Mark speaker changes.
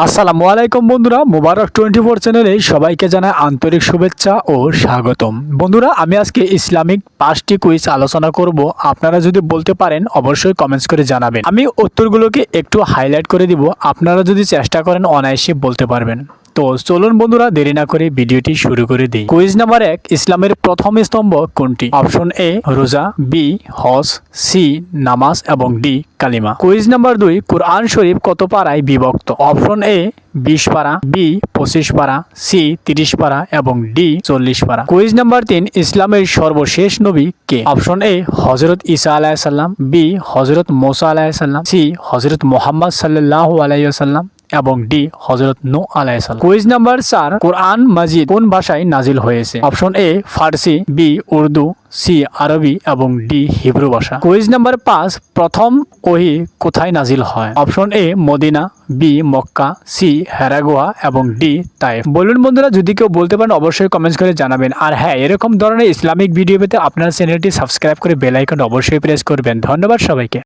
Speaker 1: আসসালামু আলাইকুম বন্ধুরা, মুবারক 24 চ্যানেলে সবাইকে জানাই আন্তরিক শুভেচ্ছা ও স্বাগতম। বন্ধুরা, আমি আজকে ইসলামিক 5টি কুইজ আলোচনা করব। আপনারা যদি বলতে পারেন অবশ্যই কমেন্টস করে জানাবেন। আমি উত্তরগুলোকে একটু হাইলাইট করে দিব, আপনারা যদি চেষ্টা করেন অনায়াসে বলতে পারবেন। তো চলুন বন্ধুরা, দেরি না করে ভিডিওটি শুরু করে দিই। কুইজ নাম্বার 1, ইসলামের প্রথম স্তম্ভ কোনটি? অপশন এ রোজা, বি হজ, সি নামাজ এবং ডি কালিমা। কুইজ নাম্বার 2, কুরআন শরীফ কত পারায় বিভক্ত? অপশন এ 20 পারা, বি 25 পারা, সি 30 পারা এবং ডি 40 পারা। কুইজ নাম্বার 3, ইসলামের সর্বশেষ নবী কে? অপশন এ হযরত ঈসা আলাইহিস সালাম, বি হযরত মুসা আলাইহিস সালাম, সি হযরত মুহাম্মদ সাল্লাল্লাহু আলাইহি ওয়াসাল্লাম এবং ডি হযরত নূহ আলাইহিস সালাম। কুইজ নাম্বার 4, কোরআন মাজিদ কোন ভাষায় নাজিল হয়েছে? অপশন এ ফার্সি, বি উর্দু, সি আরবি এবং ডি হিব্রু ভাষা। কুইজ নাম্বার 5, প্রথম ওহী কোথায় নাজিল হয়? Option A Medina, B Mecca, C Hira গুহা এবং ডি তায়েফ। বলুন বন্ধুরা, যদি কেউ বলতে পারেন অবশ্যই কমেন্টস করে জানাবেন। আর হ্যাঁ, এরকম ধরনের ইসলামিক ভিডিও পেতে আপনার চ্যানেলটি সাবস্ক্রাইব করে বেল আইকন অবশ্যই প্রেস করবেন। ধন্যবাদ সবাইকে।